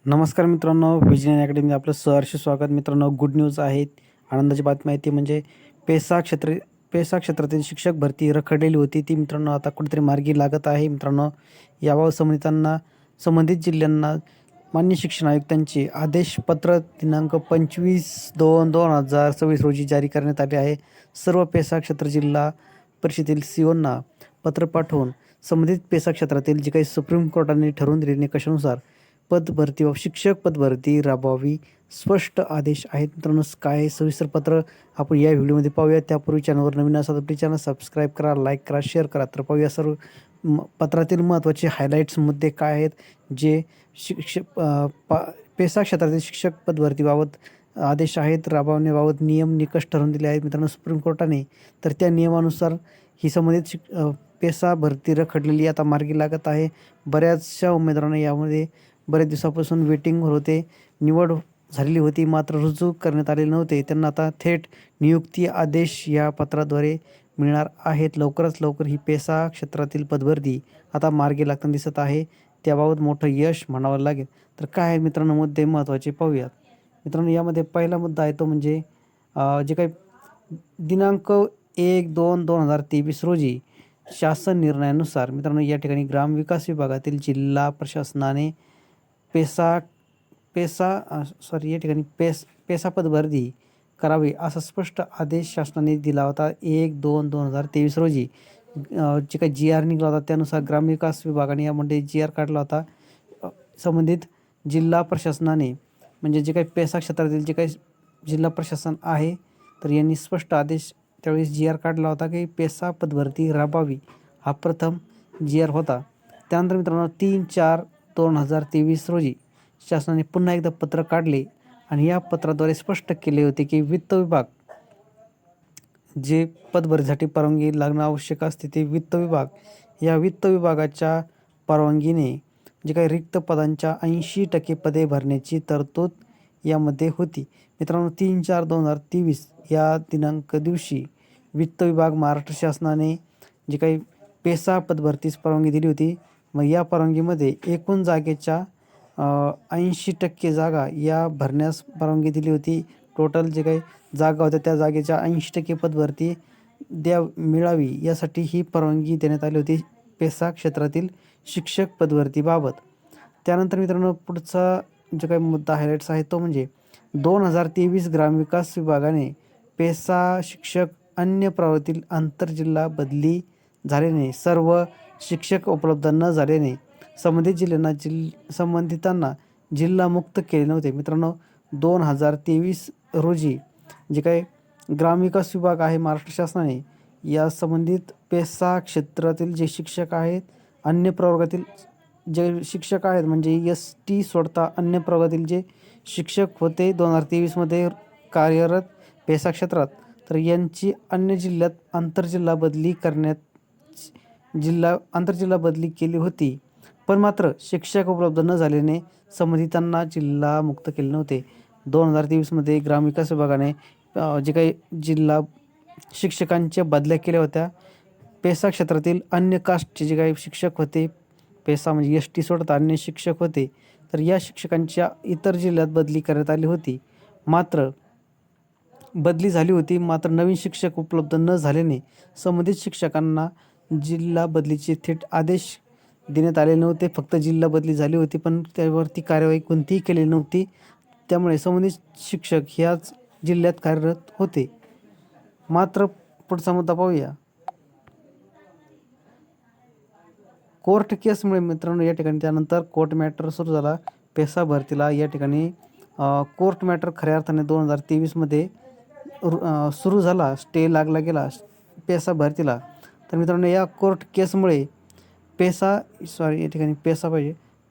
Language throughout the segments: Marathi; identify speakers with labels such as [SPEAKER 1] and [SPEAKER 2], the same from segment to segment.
[SPEAKER 1] नमस्कार मित्रांनो, विजन अकॅडमी आपलं सहर्ष स्वागत. मित्रांनो, गुड न्यूज आहेत. आनंदाची बातमी आहे ती म्हणजे पेसा क्षेत्रातील शिक्षक भरती रखडलेली होती ती मित्रांनो आता कुठेतरी मार्गी लागत आहे. मित्रांनो, याबाबत संबंधित जिल्ह्यांना मान्य शिक्षण आयुक्तांचे आदेश पत्र दिनांक 25/2/2026 रोजी जारी करण्यात आले आहे. सर्व पेसा क्षेत्र जिल्हा परिषदेतील सीओंना पत्र पाठवून संबंधित पेसा क्षेत्रातील जे काही सुप्रीम कोर्टाने ठरवून दिलेल्या निकषानुसार पदभरती व शिक्षक पदभरती राबवावी स्पष्ट आदेश आहेत. मित्रांनो, काय सविस्तर पत्र आपण या व्हिडिओमध्ये पाहूया. त्यापूर्वी चॅनलवर नवीन असाल तर चॅनल सबस्क्राईब करा, लाईक करा, शेअर करा. तर पाहूया सर्व पत्रातील महत्त्वाचे हायलाईट्स मुद्दे काय आहेत जे पेसा क्षेत्रातील शिक्षक पदभरतीबाबत आदेश आहेत. राबवण्याबाबत नियम निकष ठरवून दिले आहेत मित्रांनो सुप्रीम कोर्टाने. तर त्या नियमानुसार ही संबंधित पेसा भरती रखडलेली आता मार्गी लागत आहे. बऱ्याचशा उमेदवारांना यामध्ये बरेच दिवसापासून वेटिंगवर होते. निवड झालेली होती मात्र रुजू करण्यात आलेले नव्हते. त्यांना आता थेट नियुक्ती आदेश या पत्राद्वारे मिळणार आहेत. लवकरच लवकर ही पेसा क्षेत्रातील पदभरती आता मार्गी लागताना दिसत आहे. त्याबाबत मोठं यश म्हणावं लागेल. तर काय आहे मित्रांनो मुद्दे महत्त्वाचे पाहूयात. मित्रांनो, यामध्ये पहिला मुद्दा आहे तो म्हणजे जे काही दिनांक 1/2/2023 रोजी शासन निर्णयानुसार मित्रांनो या ठिकाणी ग्रामविकास विभागातील जिल्हा प्रशासनाने या ठिकाणी पेसा पदभरती करावी असा स्पष्ट आदेश शासनाने दिला होता. 1/2/2023 रोजी जे काही GR निघाला होता त्यानुसार ग्रामविकास विभागाने यामध्ये GR काढला होता. संबंधित जिल्हा प्रशासनाने म्हणजे जे काही पेसा क्षेत्रातील जे काही जिल्हा प्रशासन आहे तर यांनी स्पष्ट आदेश त्यावेळेस GR काढला होता की पेसा पदभरती राबवावी. हा प्रथम GR होता. त्यानंतर मित्रांनो 3/4/2023 रोजी शासनाने पुन्हा एकदा पत्र काढले आणि या पत्राद्वारे स्पष्ट केले होते की वित्त विभाग जे पदभरतीसाठी परवानगी लागणं आवश्यक असते ते वित्त विभागाच्या परवानगीने जे काही रिक्त पदांच्या 80% पदे भरण्याची तरतूद यामध्ये होती. मित्रांनो, 3/4/2023 या दिनांक दिवशी वित्त विभाग महाराष्ट्र शासनाने जे काही पेसा पदभरतीस परवानगी दिली होती. मग या परवानगीमध्ये एकूण जागेच्या 80% जागा या भरण्यास परवानगी दिली होती. टोटल जे काही जागा होत्या त्या जागेच्या 80% पदभरती मिळावी यासाठी ही परवानगी देण्यात आली होती पेसा क्षेत्रातील शिक्षक पदभरतीबाबत. त्यानंतर मित्रांनो पुढचा जो काही मुद्दा हायलाईट्स आहे तो म्हणजे 2023 ग्रामविकास विभागाने पेसा शिक्षक अन्य प्रवर्गातील आंतरजिल्हा बदली झाल्याने सर्व शिक्षक उपलब्ध न झाल्याने संबंधितांना जिल्हा मुक्त केले नव्हते. मित्रांनो, 2023 रोजी जे काही ग्रामविकास विभाग आहे महाराष्ट्र शासनाने या संबंधित पेसा क्षेत्रातील जे शिक्षक आहेत अन्य प्रवर्गातील जे शिक्षक आहेत म्हणजे ST सोडता अन्य प्रवर्गातील जे शिक्षक होते 2023मध्ये कार्यरत पेसा क्षेत्रात तर यांची अन्य जिल्ह्यात आंतरजिल्हा बदली केली होती. पण मात्र शिक्षक उपलब्ध न झाल्याने संबंधितांना जिल्हा मुक्त केले नव्हते. 2023मध्ये ग्रामविकास विभागाने जे काही जिल्हा शिक्षकांच्या बदल्या केल्या होत्या. पेसा क्षेत्रातील अन्य कास्टचे जे काही शिक्षक होते पेसा म्हणजे ST सोडता अन्य शिक्षक होते तर या शिक्षकांच्या इतर जिल्ह्यात बदली करण्यात आली होती. बदली झाली होती मात्र नवीन शिक्षक उपलब्ध न झाल्याने संबंधित शिक्षकांना जिल्हा बदलीचे थेट आदेश देण्यात आले नव्हते. फक्त जिल्हा बदली झाली होती पण त्यावरती कार्यवाही कोणतीही केलेली नव्हती. त्यामुळे संबंधित शिक्षक ह्याच जिल्ह्यात कार्यरत होते. मात्र पुढचा मुद्दा पाहूया. कोर्ट केसमुळे मित्रांनो या ठिकाणी त्यानंतर कोर्ट मॅटर सुरू झाला पेसा भरतीला. या ठिकाणी कोर्ट मॅटर खऱ्या अर्थाने 2023मध्ये सुरू झाला. स्टे लागला गेला पेसा भरतीला. तर मित्रांनो या कोर्ट केसमुळे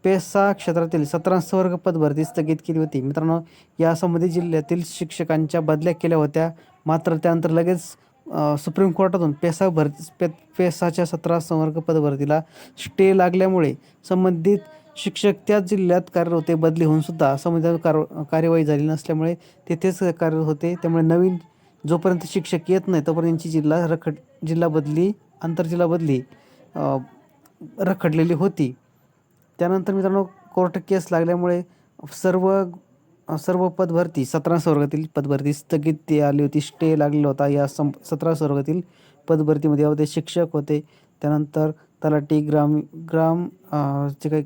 [SPEAKER 1] पेसा क्षेत्रातील 17 संवर्ग पदभरती स्थगित केली होती. मित्रांनो, या संबंधित जिल्ह्यातील शिक्षकांच्या बदल्या केल्या होत्या मात्र त्यानंतर लगेच सुप्रीम कोर्टातून पेसाच्या 17 संवर्ग पदभरतीला स्टे लागल्यामुळे संबंधित शिक्षक त्याच जिल्ह्यात कार्यरत होते. बदली होऊन सुद्धा संबंधित कार्यवाही झाली नसल्यामुळे तेथेच कार्यरत होते. त्यामुळे नवीन जोपर्यंत शिक्षक येत नाही तोपर्यंत यांची आंतरजिल्हा बदली रखडलेली होती. त्यानंतर मित्रांनो कोर्ट केस लागल्यामुळे सर्व पदभरती 17 वर्गातील पदभरती स्थगित आली होती, स्टे लागलेला होता. या 17 वर्गातील पदभरतीमध्ये यामध्ये शिक्षक होते, त्यानंतर तलाठी, ग्राम जे काही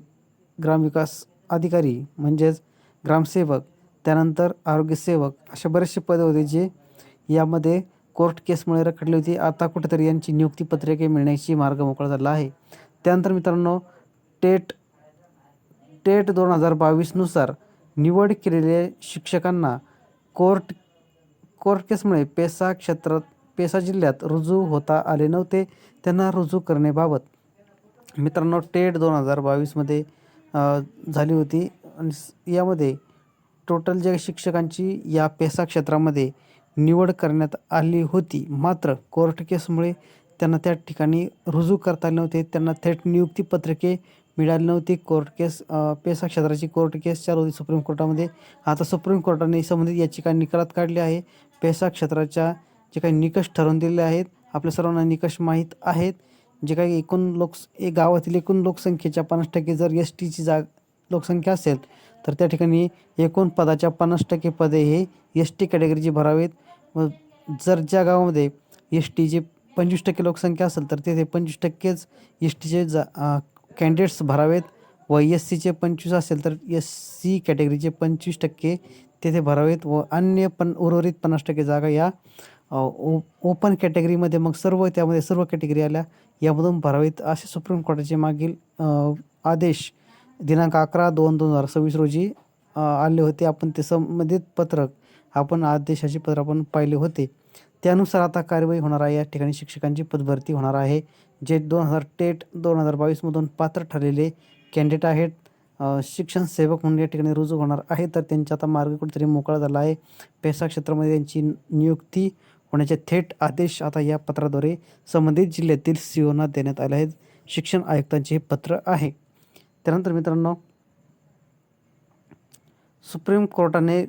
[SPEAKER 1] ग्रामविकास अधिकारी म्हणजेच ग्रामसेवक, त्यानंतर आरोग्यसेवक, अशा बरेचसे पदे होते जे यामध्ये कोर्ट केसमुळे रखडली होती. आता कुठेतरी यांची नियुक्तीपत्रिके मिळण्याची मार्ग मोकळा झाला आहे. त्यानंतर मित्रांनो, टेट 2022नुसार निवड केलेल्या शिक्षकांना कोर्ट केसमुळे पेसा जिल्ह्यात रुजू होता आले नव्हते, त्यांना रुजू करण्याबाबत मित्रांनो टेट 2022मध्ये झाली होती. आणि यामध्ये टोटल जे शिक्षकांची या पेसा क्षेत्रामध्ये निवड करण्यात आली होती, मात्र कोर्ट केसमुळे त्यांना त्या ठिकाणी रुजू करता आले नव्हते, त्यांना थेट नियुक्तीपत्रके मिळाली नव्हती. पेसा क्षेत्राची कोर्ट केस चालू होती सुप्रीम कोर्टामध्ये. आता सुप्रीम कोर्टाने संबंधित याचिका निकालात काढली आहे. पेसा क्षेत्राच्या जे काही निकष ठरवून दिलेले आहेत, आपल्या सर्वांना निकष माहीत आहेत. जे काही गावातील एकूण लोकसंख्येच्या 50% जर STची लोकसंख्या असेल तर त्या ठिकाणी एकूण पदाच्या 50% पदे हे ST कॅटेगरीची भरावेत. व जर ज्या गावामध्ये STची 25% लोकसंख्या असेल तर तेथे 25%च STचे कॅन्डिडेट्स भरावेत. व SCचे 25 असेल तर SC कॅटेगरीचे 25% तेथे भरावेत. व अन्य उर्वरित 50% जागा या ओपन कॅटेगरीमध्ये, मग त्यामध्ये सर्व कॅटेगरी आल्या यामधून भरावेत, असे सुप्रीम कोर्टाचे मागील आदेश दिनांक 11/2/2026 रोजी आले होते. आपण ते संबंधित आदेशाचे पत्र आपण पाहिले होते. त्यानुसार आता कार्यवाही होणार आहे. या ठिकाणी शिक्षकांची पदभरती होणार आहे. जे टेट 2022मधून पात्र ठरलेले कॅन्डिडेट आहेत, शिक्षण सेवक म्हणून या ठिकाणी रुजू होणार आहे, तर त्यांचा आता मार्ग कुठेतरी मोकळा झाला आहे. पेसा क्षेत्रामध्ये त्यांची नियुक्ती होण्याचे थेट आदेश आता या पत्राद्वारे संबंधित जिल्ह्यातील COना देण्यात आले आहेत. शिक्षण आयुक्तांचे हे पत्र आहे. त्यानंतर मित्रांनो, सुप्रीम कोर्टाने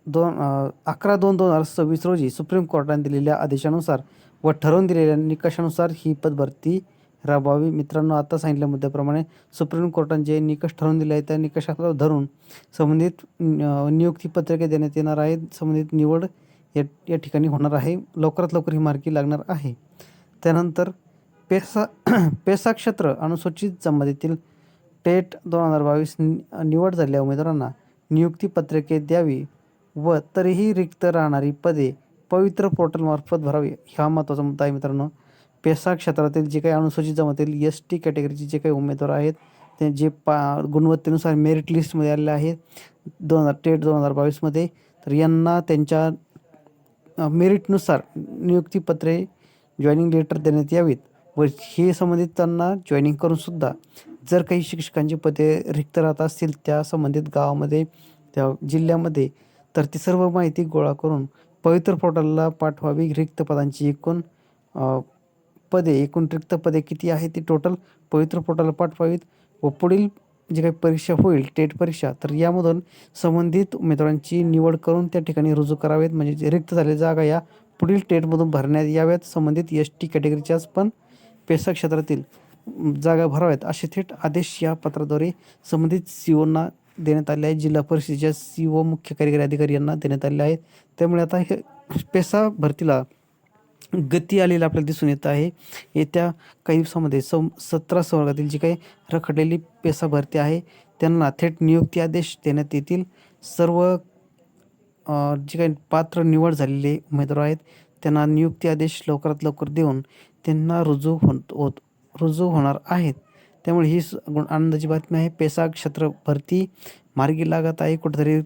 [SPEAKER 1] 11/2/2026 रोजी सुप्रीम कोर्टाने दिलेल्या आदेशानुसार व ठरवून दिलेल्या निकषानुसार ही पदभरती राबवावी. मित्रांनो, आता सांगितल्या मुद्द्याप्रमाणे सुप्रीम कोर्टाने जे निकष ठरवून दिले आहेत त्या निकषाला धरून संबंधित नियुक्तीपत्रके देण्यात येणार आहेत. संबंधित निवड या ठिकाणी होणार आहे. लवकरात लवकर ही मार्गी लागणार आहे. त्यानंतर पेसा क्षेत्र अनुसूचित जमातीतील टेट 2022 निवड झालेल्या उमेदवारांना नियुक्तीपत्रके द्यावी व तरीही रिक्त राहणारी पदे पवित्र पोर्टलमार्फत भरावी. हा महत्त्वाचा मुद्दा आहे मित्रांनो. पेसा क्षेत्रातील जे काही अनुसूचित जमातीतील ST कॅटेगरीचे जे काही उमेदवार आहेत, ते जे गुणवत्तेनुसार मेरिट लिस्टमध्ये आलेले आहेत टेट 2022मध्ये, तर यांना त्यांच्या मेरिटनुसार नियुक्तीपत्रे, जॉईनिंग लेटर देण्यात यावीत. व हे संबंधित त्यांना जॉईनिंग करूनसुद्धा जर काही शिक्षकांची पदे रिक्त राहत असतील त्या संबंधित गावामध्ये, त्या जिल्ह्यामध्ये, तर ती सर्व माहिती गोळा करून पवित्र पोर्टलला पाठवावी. रिक्त पदांची एकूण रिक्त पदे किती आहे ती टोटल पवित्र पोर्टलला पाठवावीत. व पुढील जी काही परीक्षा होईल, टेट परीक्षा, तर यामधून संबंधित उमेदवारांची निवड करून त्या ठिकाणी रुजू करावेत. म्हणजे जे रिक्त झालेल्या जागा या पुढील टेटमधून भरण्यात याव्यात. संबंधित ST कॅटेगरीच्याच पण पेसा क्षेत्रातील जागा भराव्यात, असे थेट आदेश या पत्राद्वारे संबंधित COना देण्यात आले आहेत. जिल्हा परिषदेच्या CO, मुख्य कार्यकारी अधिकारी यांना देण्यात आले आहेत. त्यामुळे आता हे पेसा भरतीला गती आलेला आपल्याला दिसून येत आहे. येत्या काही दिवसामध्ये 17 वर्गातील जी काही रखडलेली पेसा भरती आहे त्यांना थेट नियुक्ती आदेश देण्यात येतील. सर्व जे काही पात्र निवड झालेले उमेदवार आहेत त्यांना नियुक्ती आदेश लवकरात लवकर देऊन त्यांना रुजू होणार आहेत. त्यामुळे ही आनंदाची बातमी आहे. पेसा क्षेत्र भरती मार्गी लागत आहे. कुठेतरी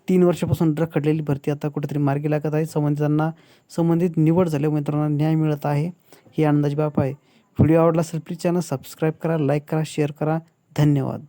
[SPEAKER 1] 3 वर्षापासून रखडलेली भरती आता कुठेतरी मार्गी लागत आहे. संबंधित निवड झालेल्या उमेदवारांना न्याय मिळत आहे. ही आनंदाची बाब आहे. व्हिडिओ आवडला असेल प्लीज चॅनल सबस्क्राईब करा, लाईक करा, शेअर करा. धन्यवाद.